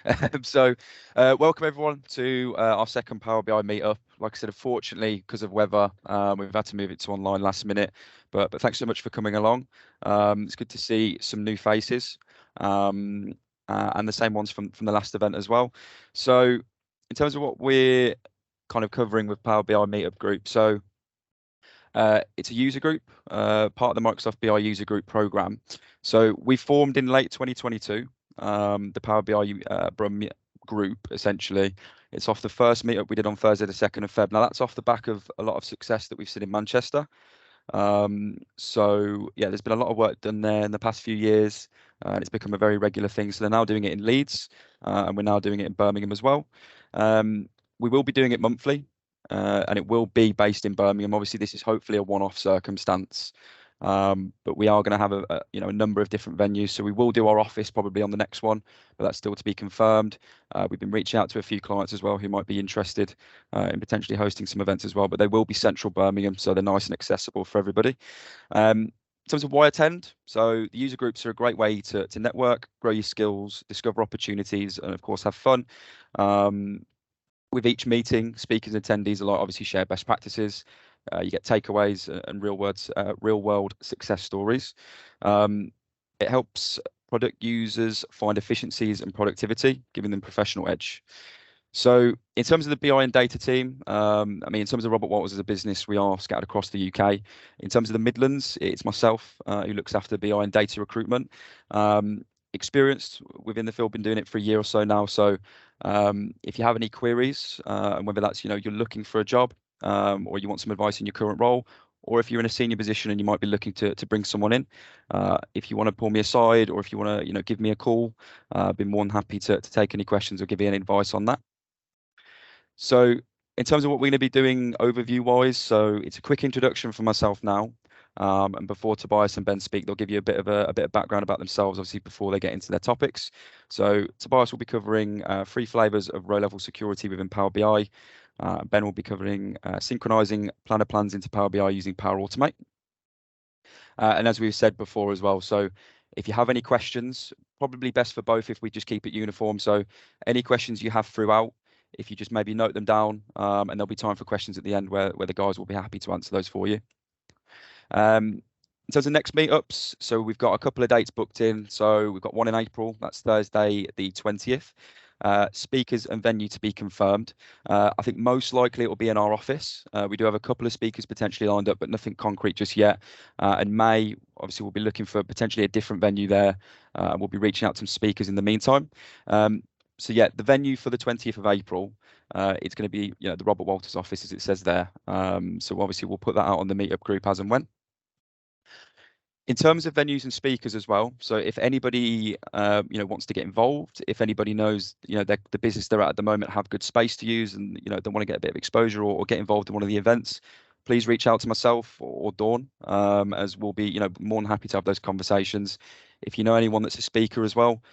Welcome everyone to our second Power BI meetup. Like I said, unfortunately, because of weather, we've had to move it to online last minute. But thanks so much for coming along. It's good to see some new faces, and the same ones from the last event as well. So, in terms of what we're kind of covering with Power BI meetup group, it's a user group, part of the Microsoft BI user group program. So we formed in late 2022, the Power BI group, essentially. It's off the first meetup we did on Thursday, the 2nd of Feb. Now, that's off the back of a lot of success that we've seen in Manchester. Yeah, there's been a lot of work done there in the past few years, and it's become a very regular thing. So they're now doing it in Leeds, and we're now doing it in Birmingham as well. We will be doing it monthly, and it will be based in Birmingham. Obviously, this is hopefully a one-off circumstance, but we are going to have a number of different venues. So we will do our office probably on the next one, but that's still to be confirmed. We've been reaching out to a few clients as well who might be interested in potentially hosting some events as well, but they will be central Birmingham, so they're nice and accessible for everybody. In terms of why attend, so the user groups are a great way to network, grow your skills, discover opportunities, and of course have fun. With each meeting, speakers and attendees alike obviously share best practices. You get takeaways and real world success stories. It helps product users find efficiencies and productivity, giving them professional edge. So in terms of the BI and data team, in terms of Robert Walters as a business, we are scattered across the UK. In terms of the Midlands, it's myself who looks after BI and data recruitment. Experienced within the field, been doing it for a year or so now. So if you have any queries, and whether that's you're looking for a job, or you want some advice in your current role, or if you're in a senior position and you might be looking to bring someone in, if you want to pull me aside, or if you want to give me a call, I'd be more than happy to take any questions or give you any advice on that. So in terms of what we're going to be doing overview wise, so it's a quick introduction from myself now. And before Tobias and Ben speak, they'll give you a bit of background about themselves, obviously, before they get into their topics. So Tobias will be covering 3 flavors of row-level security within Power BI. Ben will be covering synchronizing planner plans into Power BI using Power Automate. And as we've said before as well, so if you have any questions, probably best for both if we just keep it uniform. So any questions you have throughout, if you just maybe note them down, and there'll be time for questions at the end where the guys will be happy to answer those for you. In terms of next meetups, so we've got a couple of dates booked in. So we've got one in April, that's Thursday the 20th. Speakers and venue to be confirmed. I think most likely it will be in our office. We do have a couple of speakers potentially lined up, but nothing concrete just yet. In May, obviously, we'll be looking for potentially a different venue there. We'll be reaching out to some speakers in the meantime. So yeah, the venue for the 20th of April, it's going to be the Robert Walters office, as it says there. So obviously we'll put that out on the meetup group as and when. In terms of venues and speakers as well, so if anybody wants to get involved, if anybody knows the business they're at the moment have good space to use, and they want to get a bit of exposure or get involved in one of the events, please reach out to myself or Dawn, as we'll be more than happy to have those conversations. If you know anyone that's a speaker as well,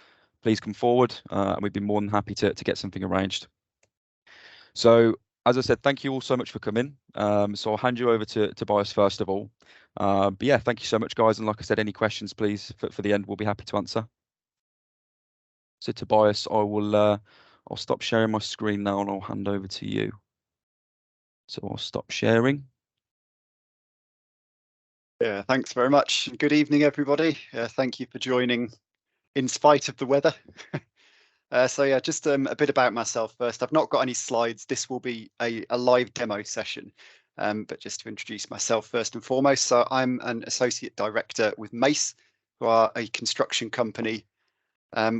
please come forward, and we'd be more than happy to get something arranged. So as I said, thank you all so much for coming. So I'll hand you over to Tobias first of all. But yeah, thank you so much, guys. And like I said, any questions, please, for the end, we'll be happy to answer. So Tobias, I'll stop sharing my screen now and I'll hand over to you. So I'll stop sharing. Yeah, thanks very much. Good evening, everybody. Thank you for joining in spite of the weather. So yeah, just a bit about myself first. I've not got any slides. This will be a live demo session, but just to introduce myself first and foremost. So I'm an associate director with Mace, who are a construction company.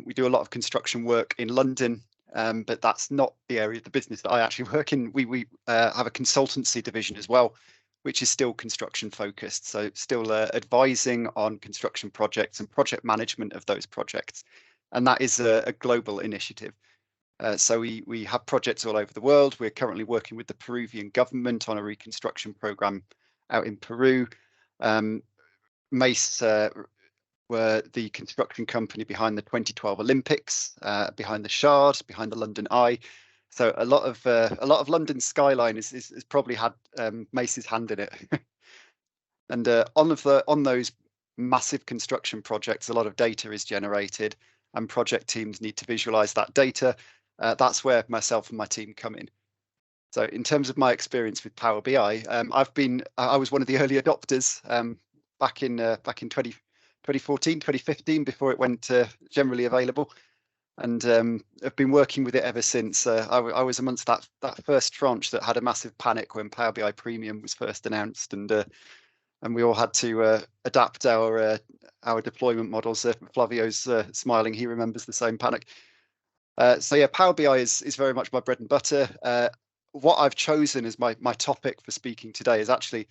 We do a lot of construction work in London, but that's not the area of the business that I actually work in. We have a consultancy division as well, which is still construction focused. So still advising on construction projects and project management of those projects. And that is a global initiative. So we have projects all over the world. We're currently working with the Peruvian government on a reconstruction program out in Peru. Mace were the construction company behind the 2012 Olympics, behind the Shard, behind the London Eye. So a lot of London skyline is probably had Mace's hand in it. And on those massive construction projects, a lot of data is generated. and project teams need to visualize that data, that's where myself and my team come in. So in terms of my experience with Power BI, I was one of the early adopters back in 2014, 2015, before it went generally available. And I've been working with it ever since. I was amongst that first tranche that had a massive panic when Power BI Premium was first announced, and we all had to adapt our deployment models. Flavio's smiling; he remembers the same panic. So yeah, Power BI is very much my bread and butter. What I've chosen as my topic for speaking today is actually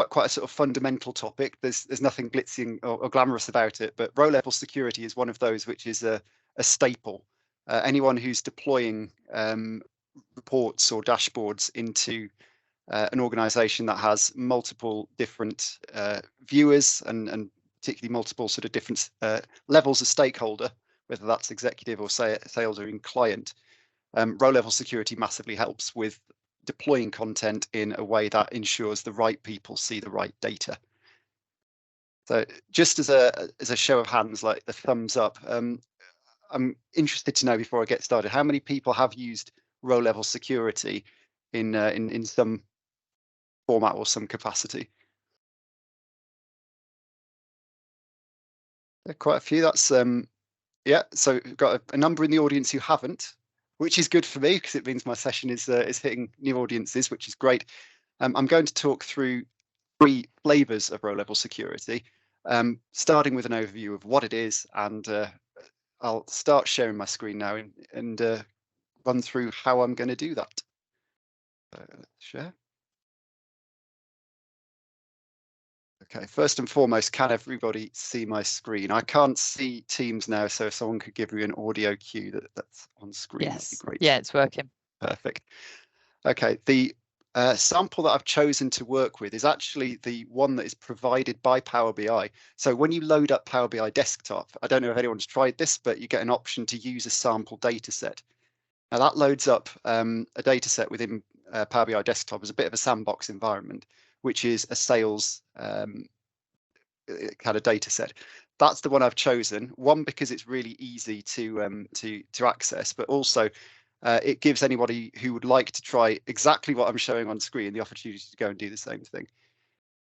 quite a sort of fundamental topic. There's nothing glitzy or glamorous about it, but row level security is one of those which is a staple. Anyone who's deploying reports or dashboards into an organization that has multiple different viewers and particularly multiple sort of different levels of stakeholder, whether that's executive or sales or in client, row level security massively helps with deploying content in a way that ensures the right people see the right data. So just as a show of hands, like the thumbs up, I'm interested to know before I get started, how many people have used row level security in some format or some capacity? Quite a few. That's yeah. So we've got a number in the audience who haven't, which is good for me because it means my session is hitting new audiences, which is great. I'm going to talk through 3 flavors of row level security, starting with an overview of what it is, and I'll start sharing my screen now and run through how I'm going to do that. Share. Okay, first and foremost, can everybody see my screen? I can't see Teams now, so if someone could give me an audio cue that's on screen, Yes. that'd be great. Yeah, it's working. Perfect. Okay, the sample that I've chosen to work with is actually the one that is provided by Power BI. So when you load up Power BI Desktop, I don't know if anyone's tried this, but you get an option to use a sample data set. Now that loads up a data set within Power BI Desktop as a bit of a sandbox environment, which is a sales kind of data set. That's the one I've chosen. One, because it's really easy to access, but also it gives anybody who would like to try exactly what I'm showing on screen the opportunity to go and do the same thing.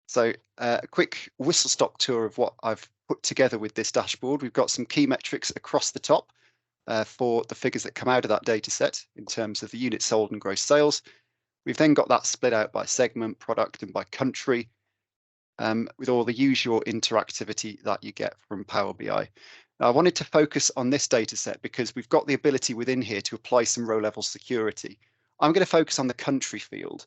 So a quick whistle-stop tour of what I've put together with this dashboard. We've got some key metrics across the top for the figures that come out of that data set in terms of the units sold and gross sales. We've then got that split out by segment, product, and by country, with all the usual interactivity that you get from Power BI. Now, I wanted to focus on this data set because we've got the ability within here to apply some row level security. I'm going to focus on the country field.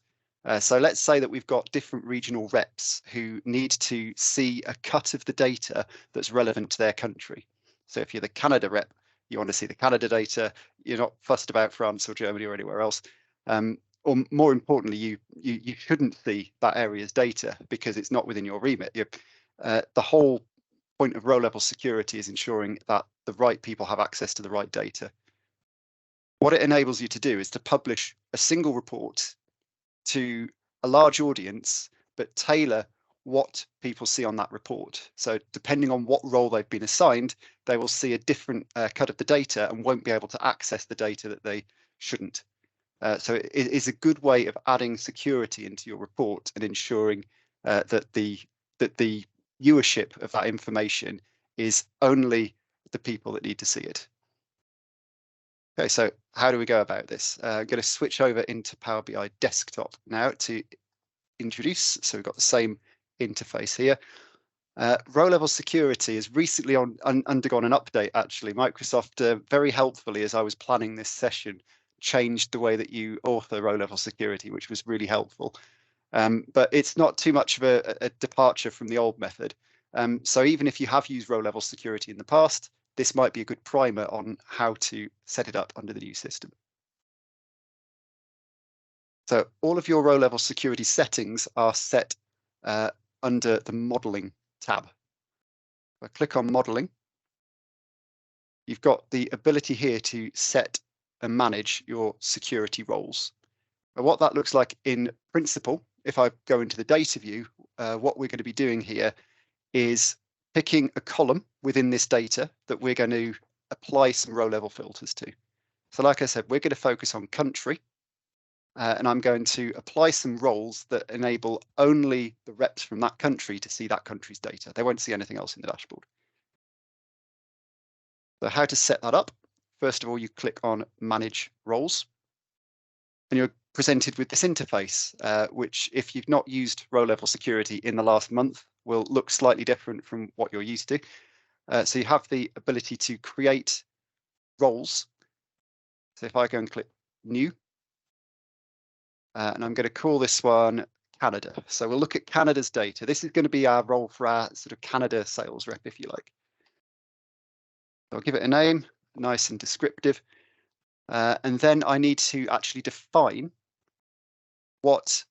So let's say that we've got different regional reps who need to see a cut of the data that's relevant to their country. So if you're the Canada rep, you want to see the Canada data. You're not fussed about France or Germany or anywhere else. Or more importantly, you shouldn't see that area's data because it's not within your remit. The whole point of row level security is ensuring that the right people have access to the right data. What it enables you to do is to publish a single report to a large audience, but tailor what people see on that report. So depending on what role they've been assigned, they will see a different cut of the data and won't be able to access the data that they shouldn't. So it is a good way of adding security into your report and ensuring that the viewership of that information is only the people that need to see it. Okay, so how do we go about this? I'm going to switch over into Power BI Desktop now to introduce. So we've got the same interface here. Row level security has recently undergone an update, actually. Microsoft very helpfully, as I was planning this session, changed the way that you author row level security, which was really helpful. But it's not too much of a departure from the old method. So even if you have used row level security in the past, this might be a good primer on how to set it up under the new system. So all of your row level security settings are set under the modeling tab. If I click on modeling, you've got the ability here to set and manage your security roles. And what that looks like in principle, if I go into the data view, what we're going to be doing here is picking a column within this data that we're going to apply some row level filters to. So like I said, we're going to focus on country, and I'm going to apply some roles that enable only the reps from that country to see that country's data. They won't see anything else in the dashboard. So how to set that up? First of all, you click on Manage Roles, and you're presented with this interface, which if you've not used row level security in the last month, will look slightly different from what you're used to. So you have the ability to create roles. So if I go and click New, and I'm going to call this one Canada. So we'll look at Canada's data. This is going to be our role for our sort of Canada sales rep, if you like. So I'll give it a name, nice and descriptive. And then I need to actually define what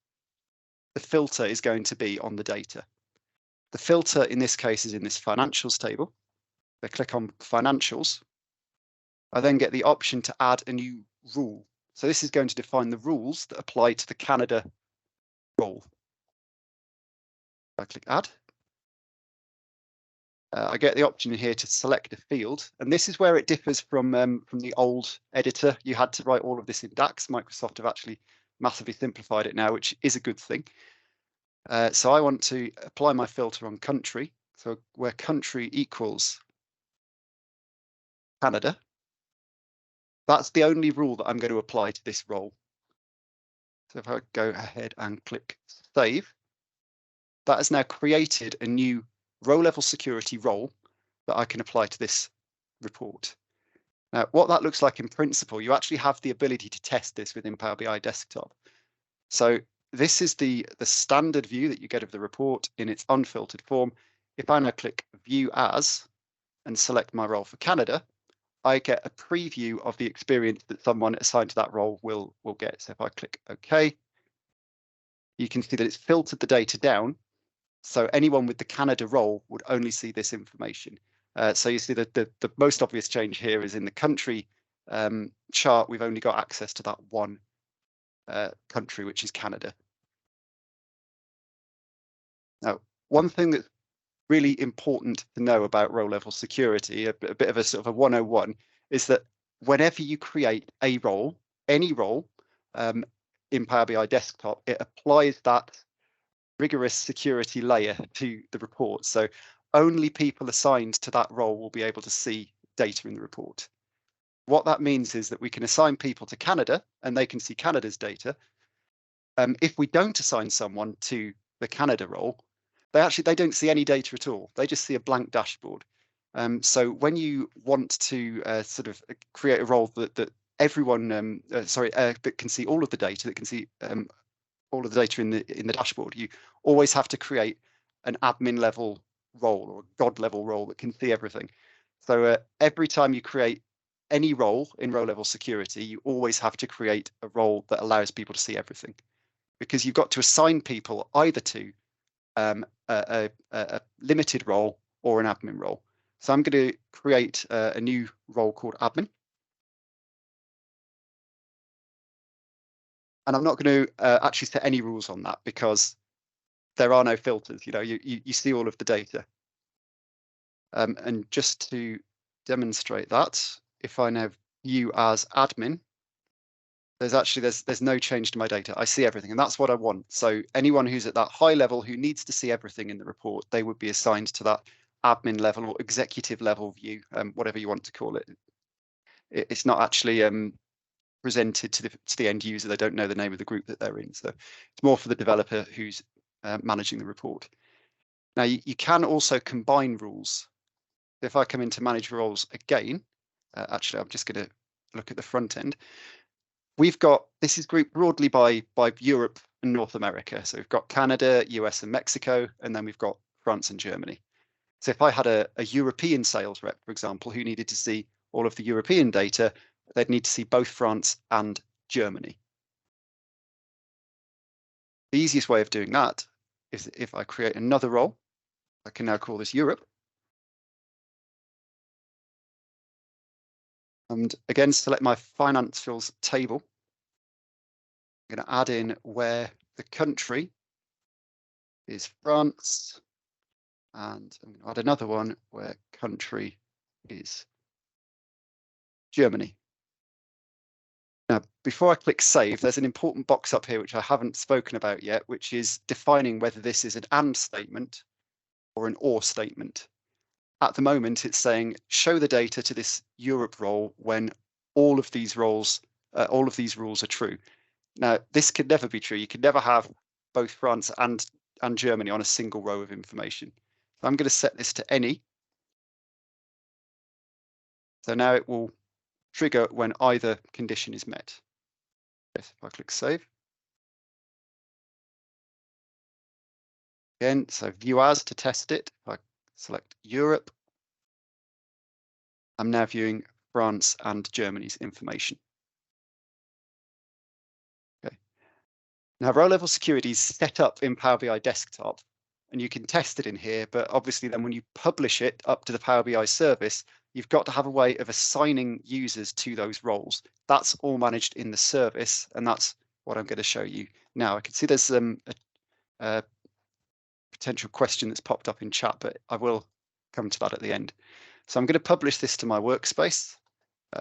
the filter is going to be on the data. The filter in this case is in this financials table. I click on financials. I then get the option to add a new rule. So this is going to define the rules that apply to the Canada role. I click add. I get the option here to select a field, and this is where it differs from the old editor. You had to write all of this in DAX. Microsoft have actually massively simplified it now, which is a good thing. So I want to apply my filter on country. So where country equals Canada, that's the only rule that I'm going to apply to this role. So if I go ahead and click save, that has now created a new row level security role that I can apply to this report. Now, what that looks like in principle, you actually have the ability to test this within Power BI Desktop. So this is the standard view that you get of the report in its unfiltered form. If I now click View As and select my role for Canada, I get a preview of the experience that someone assigned to that role will get. So if I click OK, you can see that it's filtered the data down. So anyone with the Canada role would only see this information. So you see that the most obvious change here is in the country chart, we've only got access to that one country, which is Canada. Now, one thing that's really important to know about row level security, a bit of a sort of a 101, is that whenever you create a role, any role in Power BI Desktop, it applies that rigorous security layer to the report. So only people assigned to that role will be able to see data in the report. What that means is that we can assign people to Canada and they can see Canada's data. If we don't assign someone to the Canada role, they don't see any data at all. They just see a blank dashboard. So when you want to sort of create a role that everyone, that can see all of the data, that can see all of the data in the dashboard, you always have to create an admin level role or god level role that can see everything. So every time you create any role in row level security, you always have to create a role that allows people to see everything, because you've got to assign people either to a limited role or an admin role. So I'm going to create a new role called admin. And I'm not going to actually set any rules on that because there are no filters. You know, you see all of the data. And just to demonstrate that, if I now view as admin, there's no change to my data. I see everything, and that's what I want. So anyone who's at that high level who needs to see everything in the report, they would be assigned to that admin level or executive level view, whatever you want to call it. It's not actually presented to the end user. They don't know the name of the group that they're in. So it's more for the developer who's managing the report. Now you can also combine rules. If I come into manage roles again, actually I'm just going to look at the front end. We've got, this is grouped broadly by Europe and North America. So we've got Canada, US and Mexico, and then we've got France and Germany. So if I had a European sales rep, for example, who needed to see all of the European data, they'd need to see both France and Germany. The easiest way of doing that is if I create another role. I can now call this Europe. And again, select my financials table. I'm going to add in where the country is France And I'm going to add another one where country is Germany. Now, before I click save, there's an important box up here which I haven't spoken about yet, which is defining whether this is an and statement or an or statement. At the moment, it's saying show the data to this Europe role when all of these rules are true. Now, this could never be true. You could never have both France and Germany on a single row of information. So I'm going to set this to any. So now it will trigger when either condition is met. If I click save. Again, so view as to test it. If I select Europe, I'm now viewing France and Germany's information. Okay. Now, row level security is set up in Power BI Desktop, and you can test it in here, but obviously then when you publish it up to the Power BI service, you've got to have a way of assigning users to those roles. That's all managed in the service, and that's what I'm going to show you now. I can see there's a potential question that's popped up in chat, but I will come to that at the end. So I'm going to publish this to my workspace.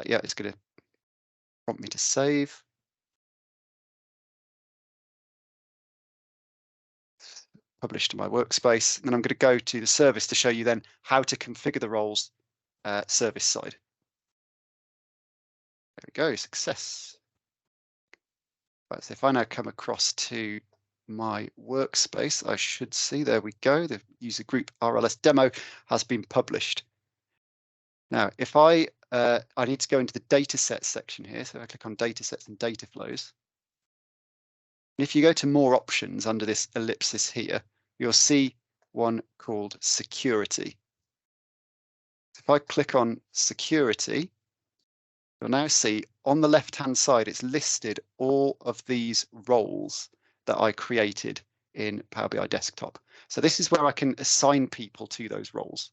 Yeah, it's going to prompt me to save. Publish to my workspace. And then I'm going to go to the service to show you then how to configure the roles service side. There we go, success. Right, so if I now come across to my workspace, I should see, there we go, the user group RLS demo has been published. Now, if I need to go into the dataset section here, so I click on datasets and Dataflows. If you go to more options under this ellipsis here, you'll see one called security. If I click on security, you'll now see on the left-hand side, it's listed all of these roles that I created in Power BI Desktop. So this is where I can assign people to those roles.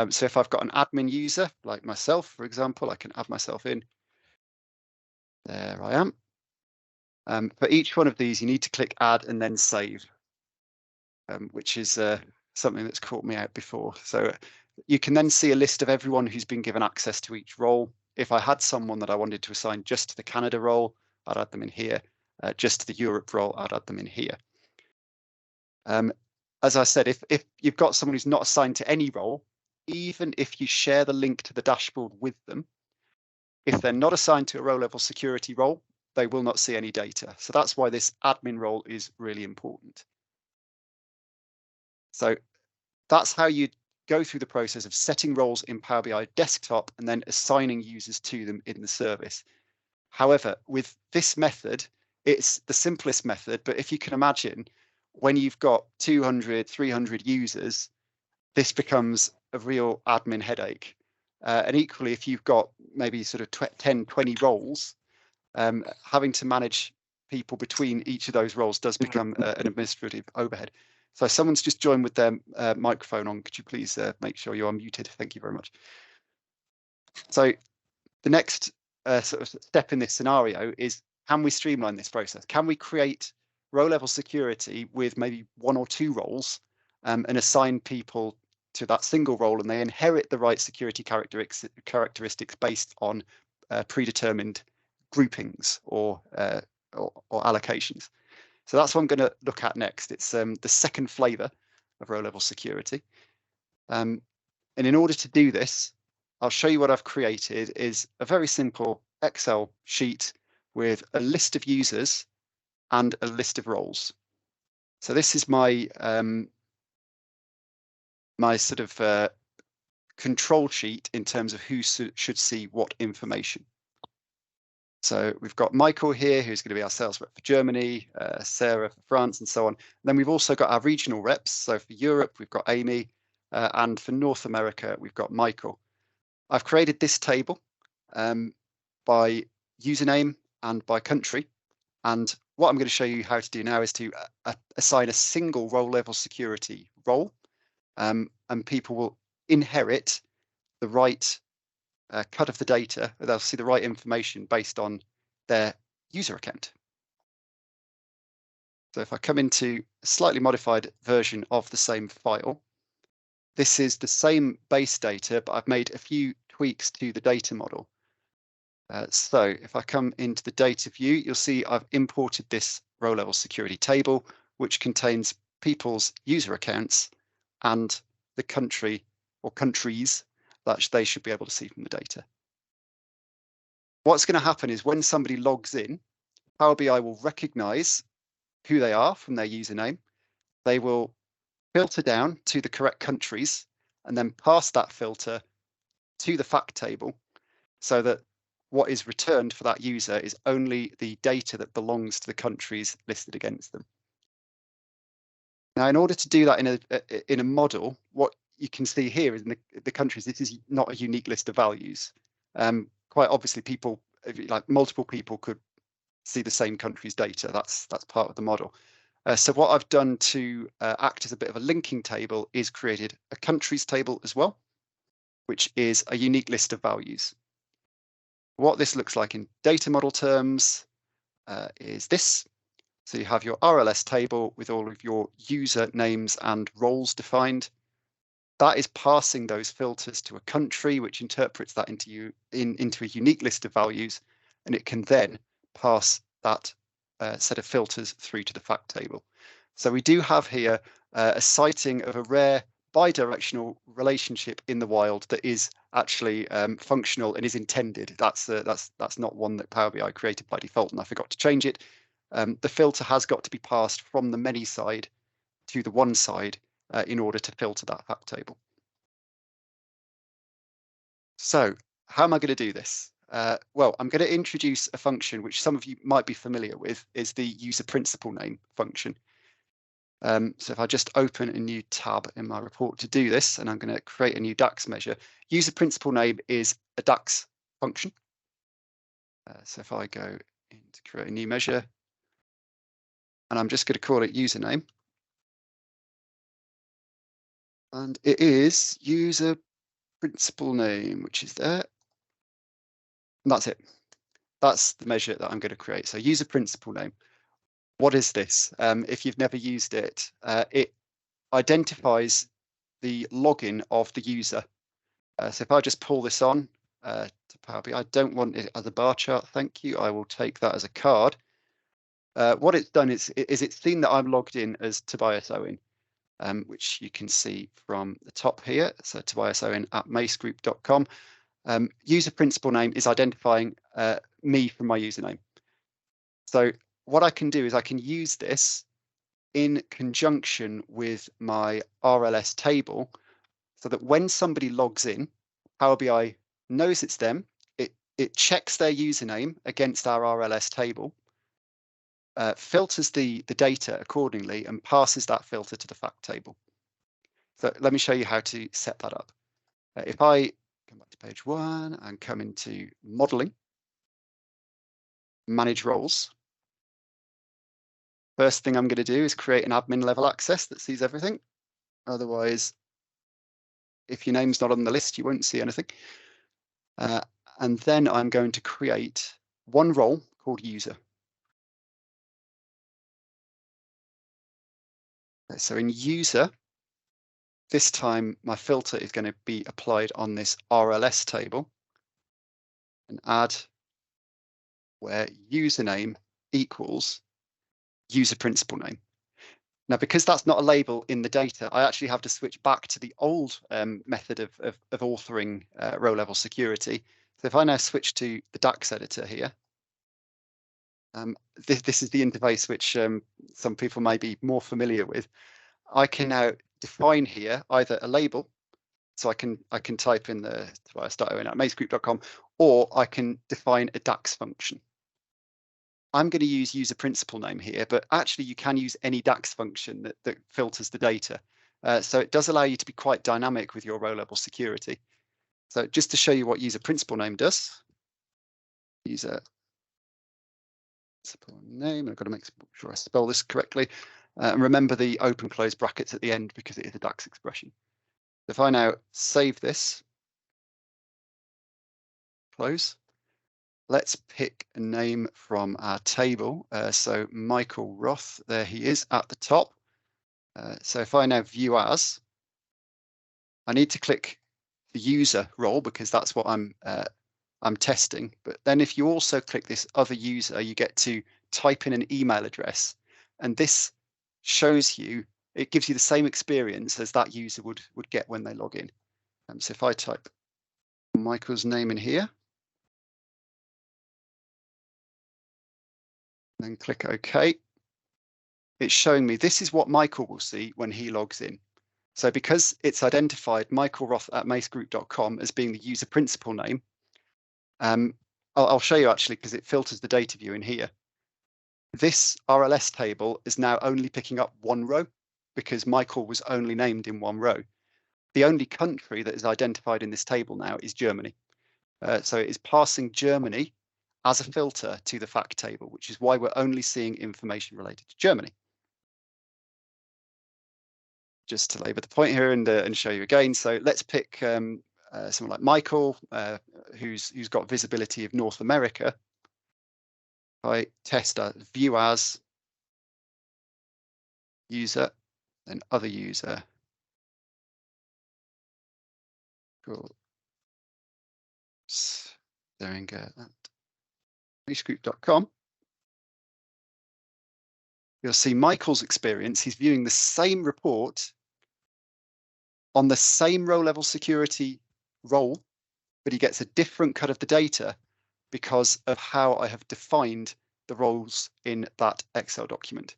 So if I've got an admin user, like myself, for example, I can add myself in. There I am. For each one of these, you need to click add and then save, which is something that's caught me out before. So you can then see a list of everyone who's been given access to each role. If I had someone that I wanted to assign just to the Canada role, I'd add them in here. Just to the Europe role, I'd add them in here. As I said, if you've got someone who's not assigned to any role, even if you share the link to the dashboard with them, if they're not assigned to a row level security role, they will not see any data. So that's why this admin role is really important. So that's how you go through the process of setting roles in Power BI Desktop and then assigning users to them in the service. However, with this method, it's the simplest method, but if you can imagine, when you've got 200, 300 users, this becomes a real admin headache. And equally, if you've got maybe sort of 10, 20 roles, having to manage people between each of those roles does become an administrative overhead. So someone's just joined with their microphone on. Could you please make sure you are muted? Thank you very much. So the next sort of step in this scenario is, can we streamline this process? Can we create row level security with maybe 1 or 2 roles and assign people to that single role, and they inherit the right security characteristics based on predetermined groupings or allocations? So that's what I'm going to look at next. It's the second flavor of row level security. And in order to do this, I'll show you what I've created is a very simple Excel sheet with a list of users and a list of roles. So this is my my sort of control sheet in terms of who should see what information. So we've got Michael here, who's going to be our sales rep for Germany, Sarah for France, and so on. And then we've also got our regional reps. So for Europe, we've got Amy, and for North America, we've got Michael. I've created this table by username and by country. And what I'm going to show you how to do now is to assign a single row level security role, and people will inherit the right cut of the data. They'll see the right information based on their user account. So if I come into a slightly modified version of the same file, this is the same base data, but I've made a few tweaks to the data model. So if I come into the data view, you'll see I've imported this row level security table, which contains people's user accounts and the country or countries that they should be able to see from the data. What's going to happen is when somebody logs in, Power BI will recognize who they are from their username. They will filter down to the correct countries and then pass that filter to the fact table so that what is returned for that user is only the data that belongs to the countries listed against them. Now, in order to do that in a model, what you can see here is in the countries, this is not a unique list of values. Quite obviously, people, like multiple people could see the same country's data. That's part of the model. So what I've done to act as a bit of a linking table is created a countries table as well, which is a unique list of values. What this looks like in data model terms is this. So you have your RLS table with all of your user names and roles defined. That is passing those filters to a country, which interprets that into a unique list of values, and it can then pass that set of filters through to the fact table. So we do have here a sighting of a rare bidirectional relationship in the wild that is actually functional and is intended. That's not one that Power BI created by default, and I forgot to change it. The filter has got to be passed from the many side to the one side in order to filter that fact table. So how am I going to do this? Well, I'm going to introduce a function which some of you might be familiar with, is the user principal name function. So if I just open a new tab in my report to do this, and I'm going to create a new DAX measure, user principal name is a DAX function. So if I go in to create a new measure, and I'm just going to call it username, and it is user principal name, which is there. And that's it. That's the measure that I'm going to create. So user principal name. What is this? If you've never used it, it identifies the login of the user. So if I just pull this on to Power BI, I don't want it as a bar chart, thank you. I will take that as a card. What it's done is it's seen that I'm logged in as Tobias Owen, which you can see from the top here. So Tobias Owen at macegroup.com. User principal name is identifying me from my username. So what I can do is I can use this in conjunction with my RLS table so that when somebody logs in, Power BI knows it's them. It checks their username against our RLS table, filters the data accordingly, and passes that filter to the fact table. So let me show you how to set that up. If I come back to page 1 and come into modeling, manage roles. First thing I'm going to do is create an admin level access that sees everything. Otherwise, if your name's not on the list, you won't see anything. And then I'm going to create one role called user. So in user, this time my filter is going to be applied on this RLS table and add where username equals user principal name. Now, because that's not a label in the data, I actually have to switch back to the old method of authoring row level security. So if I now switch to the DAX editor here, this is the interface which some people may be more familiar with. I can now define here either a label, so I can type in the Tobias.Owen at macegroup.com, or I can define a DAX function. I'm going to use user principal name here, but actually you can use any DAX function that filters the data. So it does allow you to be quite dynamic with your row level security. So just to show you what user principal name does, user principal name, I've got to make sure I spell this correctly. And remember the open close brackets at the end because it is a DAX expression. If I now save this, close, let's pick a name from our table. So Michael Roth, there he is at the top. So if I now view as, I need to click the user role because that's what I'm testing. But then if you also click this other user, you get to type in an email address, and this shows you, it gives you the same experience as that user would get when they log in. So if I type Michael's name in here, then click OK, it's showing me this is what Michael will see when he logs in. So because it's identified Michael Roth at macegroup.com as being the user principal name, I'll show you actually because it filters the data view in here. This RLS table is now only picking up one row because Michael was only named in one row. The only country that is identified in this table now is Germany. So it is passing Germany as a filter to the fact table, which is why we're only seeing information related to Germany. Just to labour the point here and show you again. So let's pick someone like Michael, who's got visibility of North America. I test view as user, then other user. Cool. Staring at macegroup.com. You'll see Michael's experience. He's viewing the same report on the same row level security role, but he gets a different cut of the data because of how I have defined the roles in that Excel document.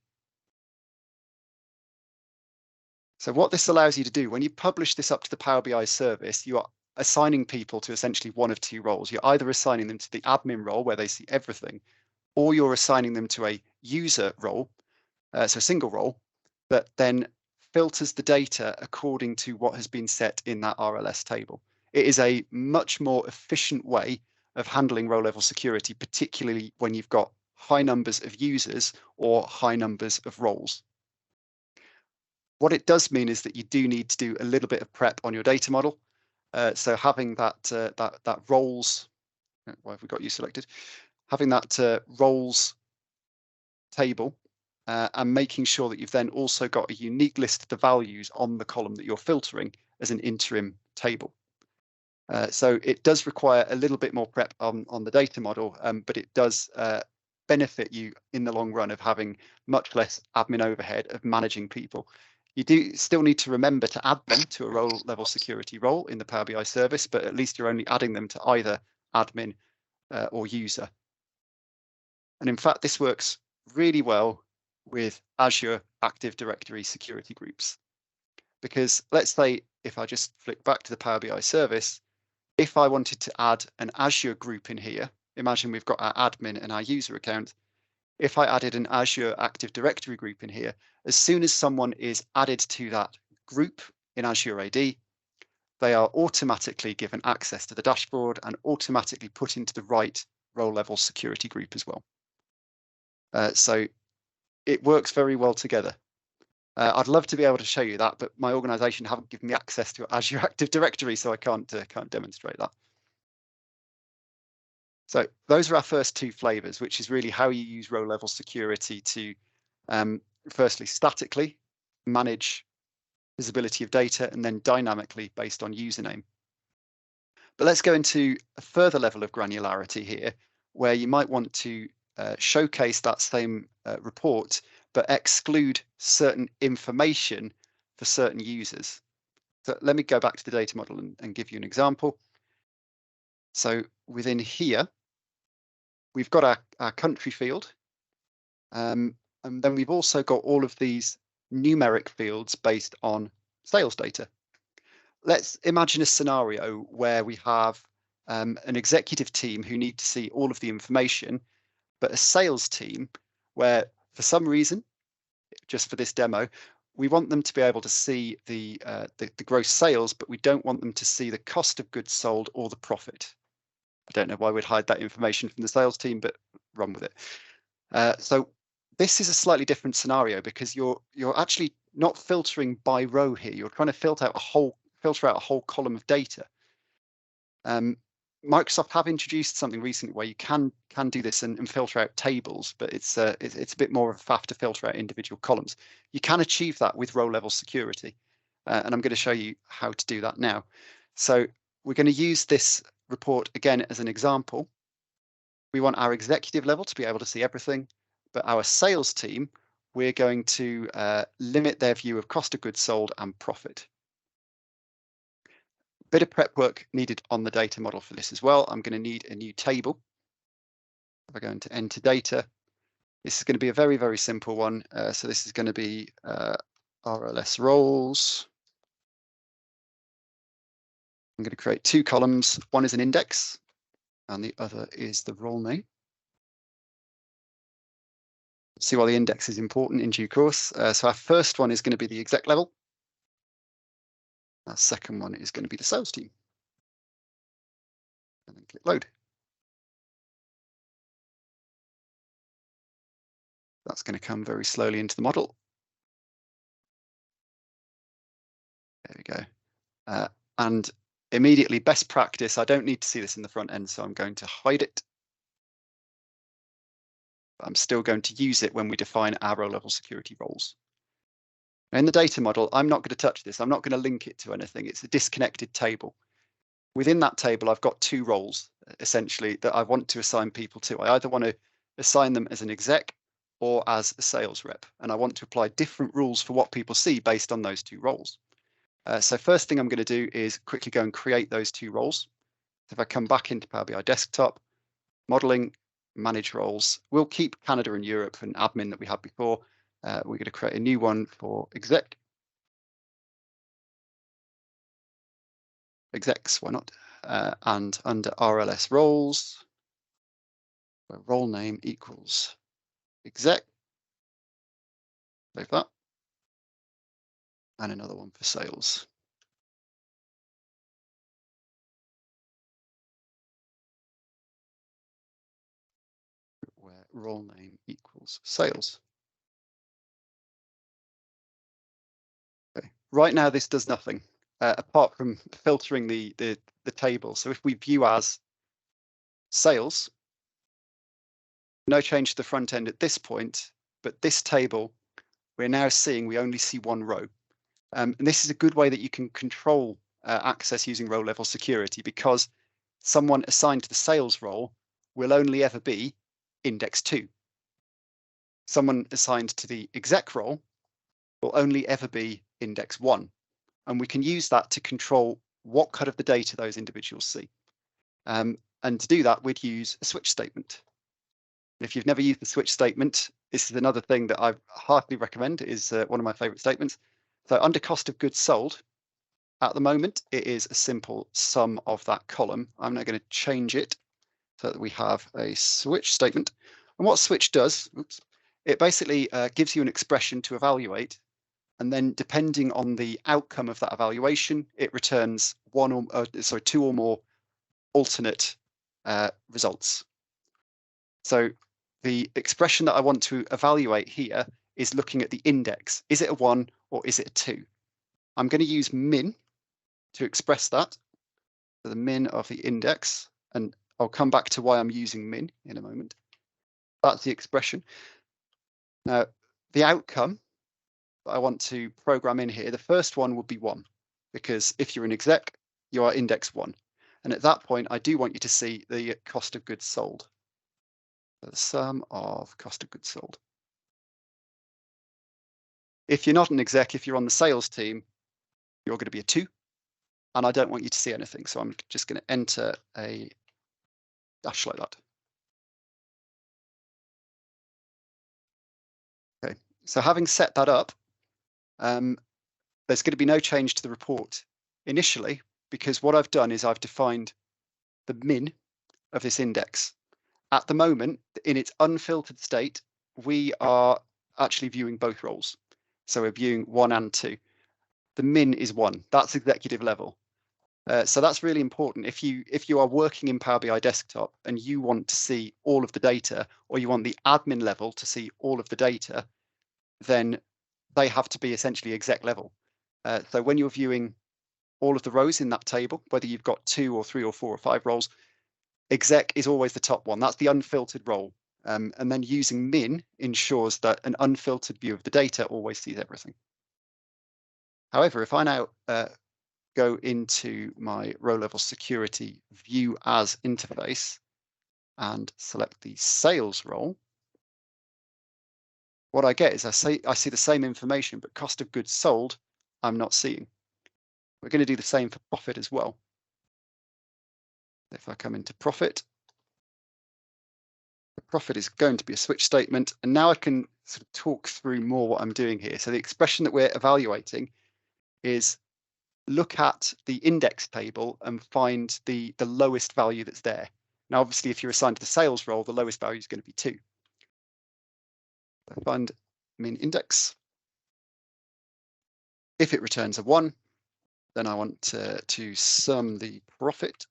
So what this allows you to do, when you publish this up to the Power BI service, you are assigning people to essentially one of two roles. You're either assigning them to the admin role where they see everything, or you're assigning them to a user role, so a single role, that then filters the data according to what has been set in that RLS table. It is a much more efficient way of handling row level security, particularly when you've got high numbers of users or high numbers of roles. What it does mean is that you do need to do a little bit of prep on your data model. So having that roles, why have we got you selected? Having that roles table and making sure that you've then also got a unique list of the values on the column that you're filtering as an interim table. So it does require a little bit more prep on the data model, but it does benefit you in the long run of having much less admin overhead of managing people. You do still need to remember to add them to a role level security role in the Power BI service, but at least you're only adding them to either admin or user. And in fact, this works really well with Azure Active Directory security groups. Because let's say if I just flick back to the Power BI service, if I wanted to add an Azure group in here, imagine we've got our admin and our user account. If I added an Azure Active Directory group in here, as soon as someone is added to that group in Azure AD, they are automatically given access to the dashboard and automatically put into the right role level security group as well. So it works very well together. I'd love to be able to show you that, but my organization haven't given me access to Azure Active Directory, so I can't demonstrate that. So those are our first two flavors, which is really how you use row level security to firstly statically manage visibility of data and then dynamically based on username. But let's go into a further level of granularity here, where you might want to showcase that same report, but exclude certain information for certain users. So let me go back to the data model and give you an example. So within here, we've got our country field, and then we've also got all of these numeric fields based on sales data. Let's imagine a scenario where we have an executive team who need to see all of the information, but a sales team where, for some reason, just for this demo, we want them to be able to see the gross sales, but we don't want them to see the cost of goods sold or the profit. I don't know why we'd hide that information from the sales team, but run with it. So this is a slightly different scenario because you're actually not filtering by row here. You're trying to filter out a whole column of data. Microsoft have introduced something recently where you can do this and filter out tables, but it's a bit more of a faff to filter out individual columns. You can achieve that with row level security. And I'm going to show you how to do that now. So we're going to use this report again as an example. We want our executive level to be able to see everything, but our sales team, we're going to limit their view of cost of goods sold and profit. Bit of prep work needed on the data model for this as well. I'm going to need a new table. If I go into enter data, this is going to be a very, very simple one. So this is going to be RLS roles. I'm going to create two columns. One is an index and the other is the role name. See why the index is important in due course. So our first one is going to be the exec level. Our second one is going to be the sales team. And then click load. That's going to come very slowly into the model. There we go. And immediately, best practice, I don't need to see this in the front end, so I'm going to hide it. But I'm still going to use it when we define our row level security roles. In the data model, I'm not going to touch this. I'm not going to link it to anything. It's a disconnected table. Within that table, I've got two roles, essentially, that I want to assign people to. I either want to assign them as an exec or as a sales rep, and I want to apply different rules for what people see based on those two roles. So first thing I'm going to do is quickly go and create those two roles. So if I come back into Power BI Desktop, modeling, manage roles, we'll keep Canada and Europe and admin that we had before. We're going to create a new one for execs, why not? And under RLS roles, where role name equals exec, save that, and another one for sales. Where role name equals sales. Okay. Right now, this does nothing apart from filtering the table. So if we view as sales, no change to the front end at this point, but this table, we're now seeing we only see one row. And this is a good way that you can control access using row level security, because someone assigned to the sales role will only ever be index 2. Someone assigned to the exec role will only ever be index 1. And we can use that to control what cut of the data those individuals see. And to do that, we'd use a switch statement. If you've never used the switch statement, this is another thing that I heartily recommend. It is one of my favorite statements. So under cost of goods sold, at the moment, it is a simple sum of that column. I'm now going to change it so that we have a switch statement. And what switch does, it basically gives you an expression to evaluate. And then depending on the outcome of that evaluation, it returns two or more alternate results. So the expression that I want to evaluate here is looking at the index. Is it a 1 or is it a 2? I'm going to use min to express that. So the min of the index, and I'll come back to why I'm using min in a moment. That's the expression. Now, the outcome that I want to program in here, the first one would be 1, because if you're an exec, you are index 1. And at that point, I do want you to see the cost of goods sold. The sum of cost of goods sold. If you're not an exec, if you're on the sales team, you're going to be a 2, and I don't want you to see anything. So I'm just going to enter a dash like that. Okay, so having set that up, there's going to be no change to the report initially, because what I've done is I've defined the min of this index. At the moment, in its unfiltered state, we are actually viewing both roles. So we're viewing 1 and 2. The min is 1. That's executive level. So that's really important. If you are working in Power BI Desktop and you want to see all of the data, or you want the admin level to see all of the data, then they have to be essentially exec level. So when you're viewing all of the rows in that table, whether you've got 2 or 3 or 4 or 5 roles, exec is always the top one. That's the unfiltered role. And then using min ensures that an unfiltered view of the data always sees everything. However, if I now go into my row level security view as interface and select the sales role, what I get is I see the same information, but cost of goods sold, I'm not seeing. We're going to do the same for profit as well. If I come into profit, the profit is going to be a switch statement. And now I can sort of talk through more what I'm doing here. So the expression that we're evaluating is look at the index table and find the lowest value that's there. Now, obviously, if you're assigned to the sales role, the lowest value is going to be 2. I find mean index. If it returns a 1, then I want to sum the profit.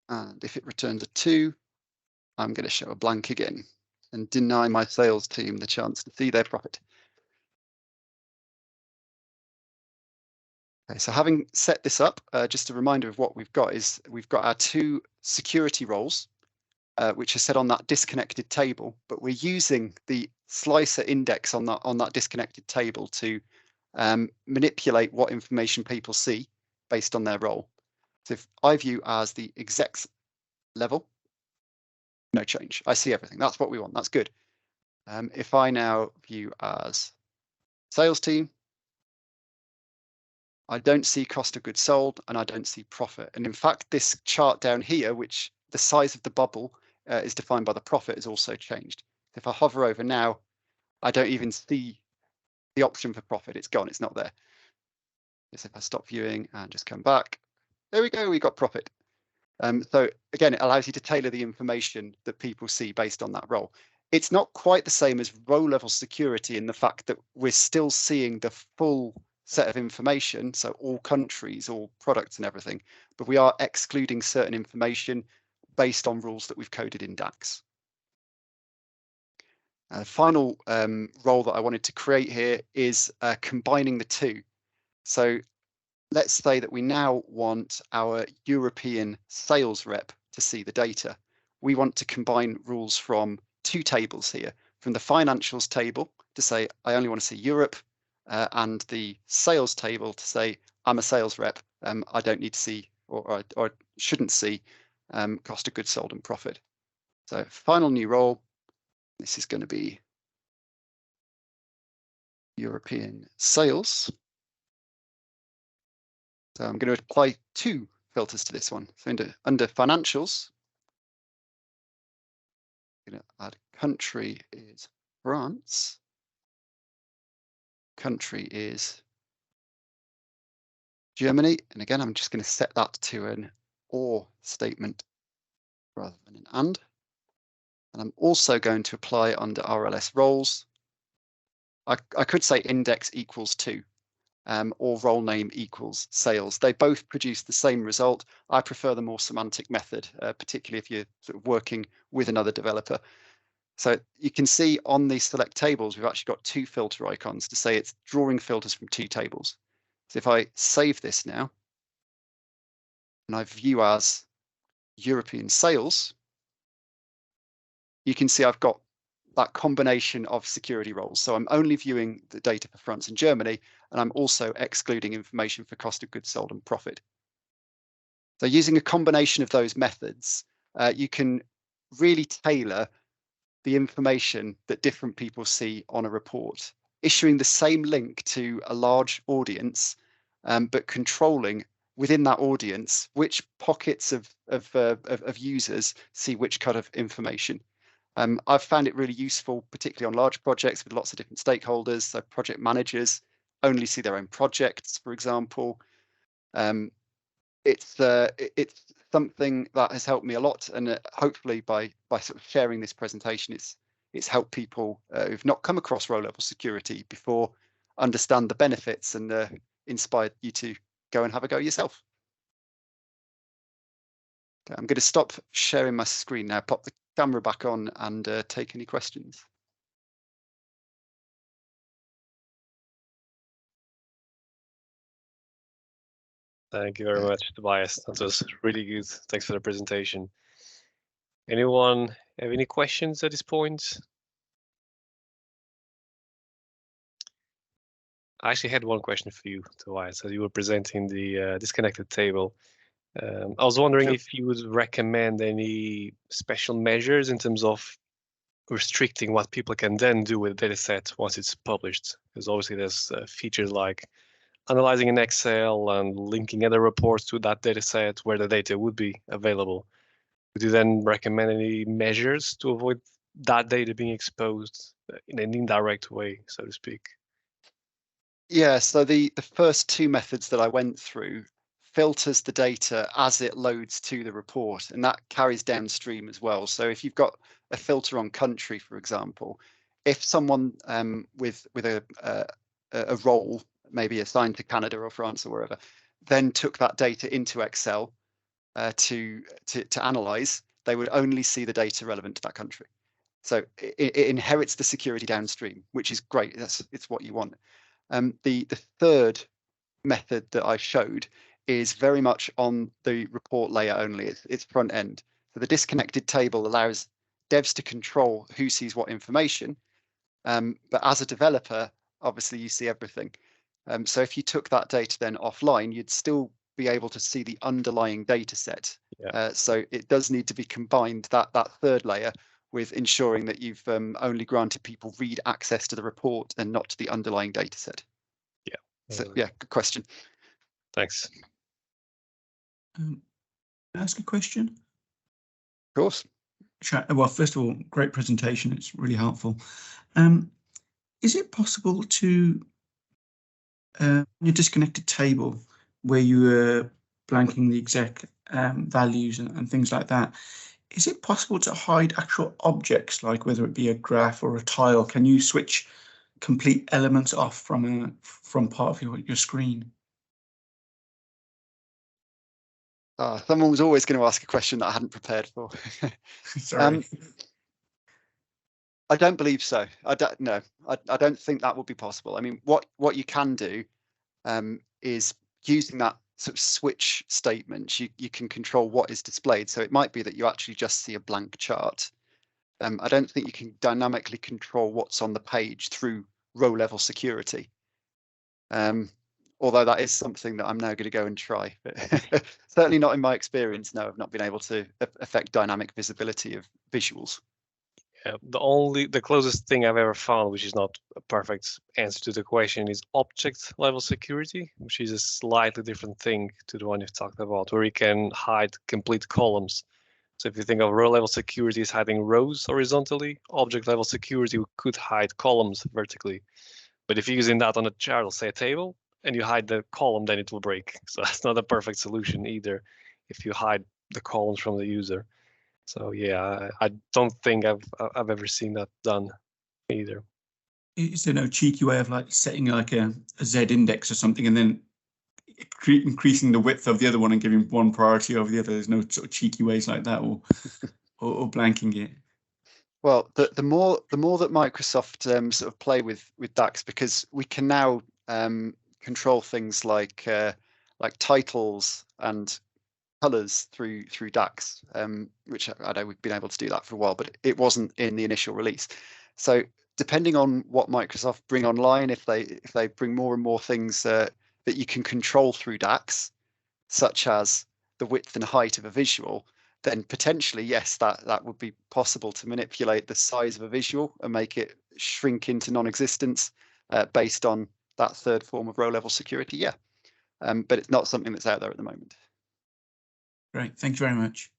And if it returns a 2, I'm going to show a blank again and deny my sales team the chance to see their profit. Okay, so having set this up, just a reminder of what we've got is we've got our 2 security roles, which are set on that disconnected table, but we're using the slicer index on that disconnected table to manipulate what information people see based on their role. So if I view as the execs level, no change. I see everything. That's what we want. That's good. If I now view as sales team, I don't see cost of goods sold and I don't see profit. And in fact, this chart down here, which the size of the bubble is defined by the profit, has also changed. If I hover over now, I don't even see the option for profit. It's gone. It's not there. Yes, if I stop viewing and just come back, there we go. We got profit. So again, it allows you to tailor the information that people see based on that role. It's not quite the same as row level security in the fact that we're still seeing the full set of information, so all countries, all products and everything, but we are excluding certain information based on rules that we've coded in DAX. The final role that I wanted to create here is combining the 2. So let's say that we now want our European sales rep to see the data. We want to combine rules from 2 tables here, from the financials table to say, I only want to see Europe, and the sales table to say, I'm a sales rep, I don't need to see, or shouldn't see cost of goods sold and profit. So final new role, this is going to be European sales. So I'm going to apply 2 filters to this one. So under financials, I'm going to add country is France. Country is Germany. And again, I'm just going to set that to an or statement rather than an and. And I'm also going to apply under RLS roles. I could say index equals 2. Or role name equals sales. They both produce the same result. I prefer the more semantic method, particularly if you're sort of working with another developer. So you can see on these select tables, we've actually got 2 filter icons to say it's drawing filters from 2 tables. So if I save this now, and I view as European sales, you can see I've got that combination of security roles. So I'm only viewing the data for France and Germany, and I'm also excluding information for cost of goods sold and profit. So using a combination of those methods, you can really tailor the information that different people see on a report, issuing the same link to a large audience, but controlling within that audience which pockets of users see which kind of information. I've found it really useful, particularly on large projects with lots of different stakeholders. So project managers only see their own projects, for example. It's something that has helped me a lot, and hopefully by sort of sharing this presentation, it's helped people who've not come across row level security before understand the benefits and inspired you to go and have a go yourself. Okay, I'm going to stop sharing my screen now, pop the camera back on and take any questions. Thank you very much, Tobias. That was really good. Thanks for the presentation. Anyone have any questions at this point? I actually had one question for you, Tobias. As you were presenting the disconnected table, I was wondering Sure. if you would recommend any special measures in terms of restricting what people can then do with the data set once it's published. Because obviously there's features like analyzing in Excel and linking other reports to that data set where the data would be available. Would you then recommend any measures to avoid that data being exposed in an indirect way, so to speak? Yeah, so the first two methods that I went through filters the data as it loads to the report, and that carries downstream as well. So if you've got a filter on country, for example, if someone with a role, maybe assigned to Canada or France or wherever, then took that data into Excel to analyze, they would only see the data relevant to that country. So it inherits the security downstream, which is great. It's what you want. The third method that I showed is very much on the report layer only. It's front end. So the disconnected table allows devs to control who sees what information. But as a developer, obviously you see everything. So if you took that data then offline, you'd still be able to see the underlying data set. Yeah. So it does need to be combined, that third layer, with ensuring that you've only granted people read access to the report and not to the underlying data set. Yeah. So yeah, good question. Thanks. Can I ask a question? Of course. Well, first of all, great presentation. It's really helpful. Is it possible to, your disconnected table where you were blanking the exec values and things like that, is it possible to hide actual objects, like whether it be a graph or a tile? Can you switch complete elements off from part of your screen? Someone was always going to ask a question that I hadn't prepared for. Sorry. I don't believe so. I don't think that would be possible. I mean, what you can do is using that sort of switch statement, you can control what is displayed. So it might be that you actually just see a blank chart. I don't think you can dynamically control what's on the page through row level security. Although that is something that I'm now going to go and try. But certainly not in my experience. No, I've not been able to affect dynamic visibility of visuals. Yeah, the closest thing I've ever found, which is not a perfect answer to the question, is object level security, which is a slightly different thing to the one you've talked about, where you can hide complete columns. So if you think of row level security as hiding rows horizontally, object level security could hide columns vertically. But if you're using that on a chart, let's say a table, and you hide the column, then it will break. So that's not a perfect solution either if you hide the columns from the user. So yeah, I don't think I've ever seen that done either. Is there no cheeky way of like setting like a Z index or something and then increasing the width of the other one and giving one priority over the other? There's no sort of cheeky ways like that, or blanking it. Well, the more that Microsoft sort of play with DAX, because we can now control things like titles and colors through DAX, which I know we've been able to do that for a while, but it wasn't in the initial release. So depending on what Microsoft bring online, if they bring more and more things that you can control through DAX, such as the width and height of a visual, then potentially, yes, that would be possible to manipulate the size of a visual and make it shrink into non-existence based on that third form of row level security. Yeah, but it's not something that's out there at the moment. Great, thank you very much.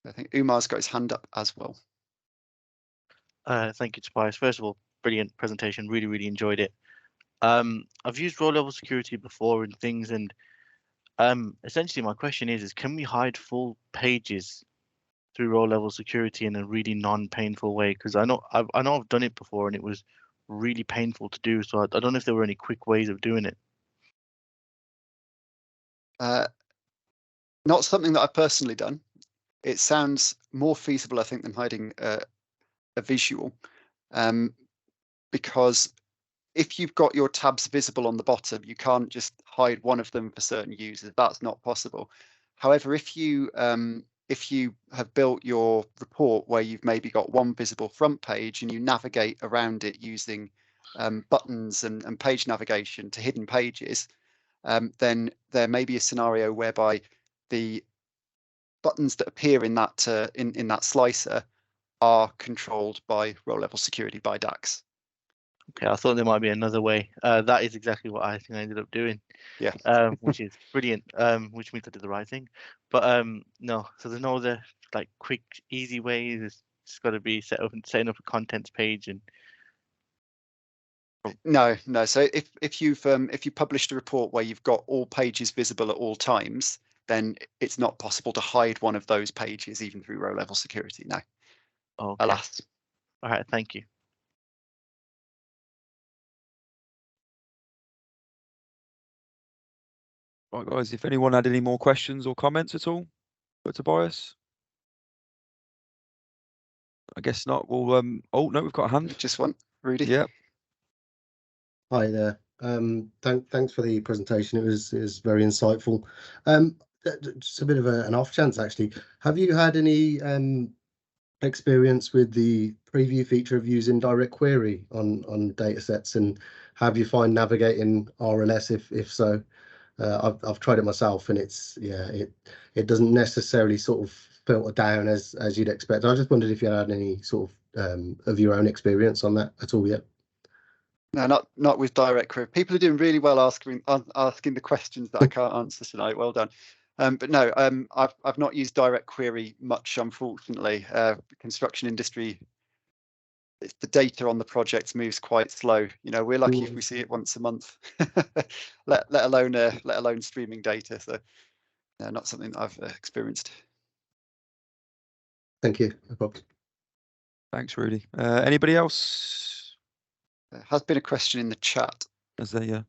I think Umar's got his hand up as well. Thank you, Tobias. First of all, brilliant presentation. Really enjoyed it. I've used row level security before and things, and essentially my question is can we hide full pages through row level security in a really non-painful way? Because I know I've done it before and it was really painful to do. So I don't know if there were any quick ways of doing it. Not something that I've personally done. It sounds more feasible, I think, than hiding a visual, because if you've got your tabs visible on the bottom, you can't just hide one of them for certain users. That's not possible. However, if you have built your report where you've maybe got one visible front page and you navigate around it using buttons and page navigation to hidden pages, then there may be a scenario whereby the buttons that appear in that in that slicer are controlled by row level security by DAX. Okay, I thought there might be another way. That is exactly what I think I ended up doing. Yeah. Which is brilliant. Which means I did the right thing. But no, so there's no other like quick, easy ways. It's just got to be setting up a contents page and. No. So if you published a report where you've got all pages visible at all times, then it's not possible to hide one of those pages even through row level security. No. Okay. Alas. All right. Thank you. Right, guys, if anyone had any more questions or comments at all for Tobias? I guess not. Well, oh, no, we've got a hand. Just one, Rudy. Yeah. Hi there. Thanks for the presentation. It was very insightful. Just a bit of an off chance, actually. Have you had any experience with the preview feature of using direct query on data sets, and have you find navigating RLS if so? I've tried it myself, and it doesn't necessarily sort of filter down as you'd expect. I just wondered if you had any sort of your own experience on that at all yet. No, not with direct query. People are doing really well asking the questions that I can't answer tonight. Well done. But no, I've not used direct query much, unfortunately. Construction industry, the data on the projects moves quite slow. You know, we're lucky if we see it once a month, let alone streaming data. So, no, not something that I've experienced. Thank you. No problem. Thanks, Rudy. Anybody else? There has been a question in the chat. Is there? Yeah.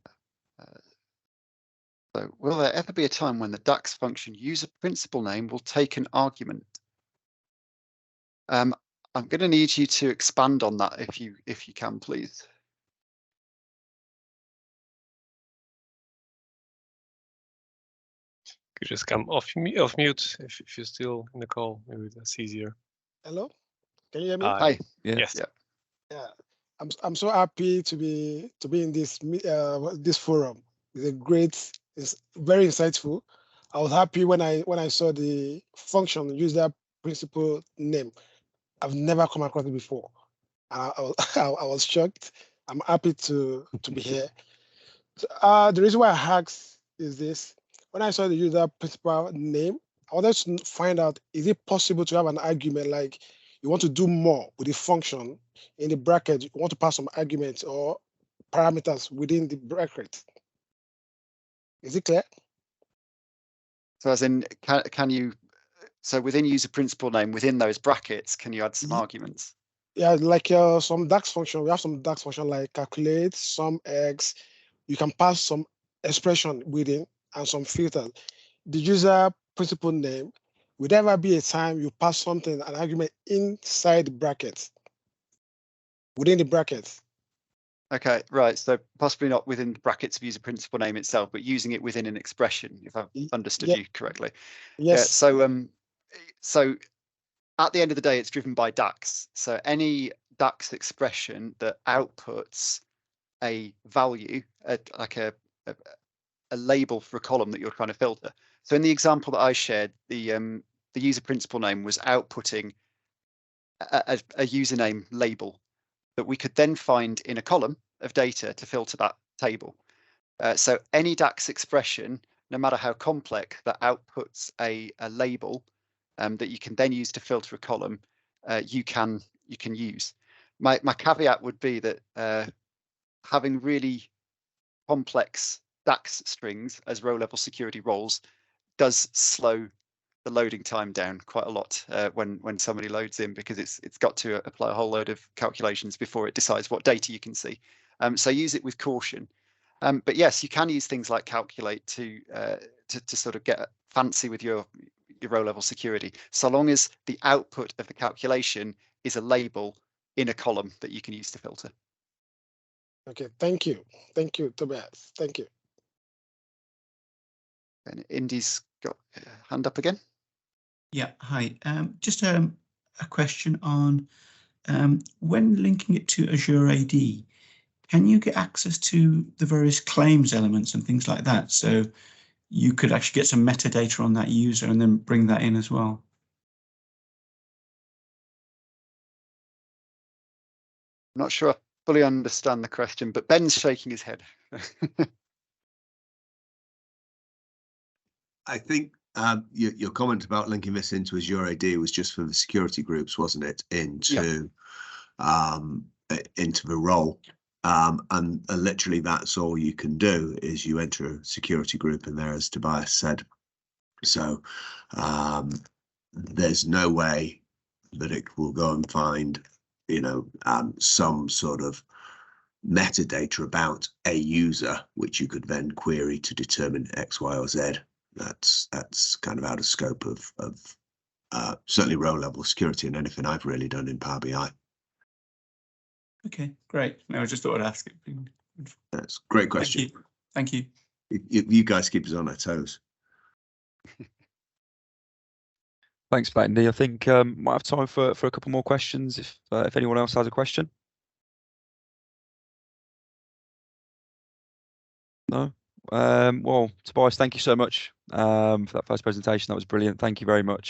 So, will there ever be a time when the DAX function user principal name will take an argument? I'm going to need you to expand on that if you can, please. You just come off mute if you're still in the call. Maybe that's easier. Hello, can you hear me? Hi. Yeah. Yes. Yeah, I'm so happy to be in this this forum. It's very insightful. I was happy when I saw the function user principal name. I've never come across it before. I was shocked. I'm happy to be here. So, the reason why I asked is this: when I saw the user principal name, I wanted to find out, is it possible to have an argument like you want to do more with the function in the bracket, you want to pass some arguments or parameters within the bracket? Is it clear? So as in, can you, so within user principal name, within those brackets, can you add some arguments? Yeah, like some DAX function, we have some DAX function like calculate, sum x, you can pass some expression within and some filters. The user principal name, would there ever be a time you pass something, an argument inside the brackets, within the brackets? Okay, right. So possibly not within the brackets of user principal name itself, but using it within an expression, if I've understood you correctly. Yes. Yeah, so at the end of the day, it's driven by DAX. So any DAX expression that outputs a value, like a label for a column that you're trying to filter. So in the example that I shared, the user principal name was outputting a username label that we could then find in a column of data to filter that table. So any DAX expression, no matter how complex, that outputs a label that you can then use to filter a column, you can use. My caveat would be that having really complex DAX strings as row level security roles does slow the loading time down quite a lot when somebody loads in, because it's got to apply a whole load of calculations before it decides what data you can see. So use it with caution. But yes, you can use things like calculate to sort of get fancy with your row level security, so long as the output of the calculation is a label in a column that you can use to filter. Okay, thank you, Tobias. Thank you. And Indy's got a hand up again. Yeah, hi. Just a question on when linking it to Azure AD, can you get access to the various claims elements and things like that? So you could actually get some metadata on that user and then bring that in as well. I'm not sure I fully understand the question, but Ben's shaking his head. I think your comment about linking this into Azure AD was just for the security groups, wasn't it? Into the role, and literally that's all you can do is you enter a security group in there, as Tobias said. So there's no way that it will go and find, you know, some sort of metadata about a user, which you could then query to determine X, Y, or Z. That's kind of out of scope of certainly row level security and anything I've really done in Power BI. Okay, great. No, I just thought I'd ask it. That's a great question. Thank you. You guys keep us on our toes. Thanks, Andy. I think might have time for a couple more questions if anyone else has a question. No. Well, Tobias, thank you so much for that first presentation. That was brilliant. Thank you very much.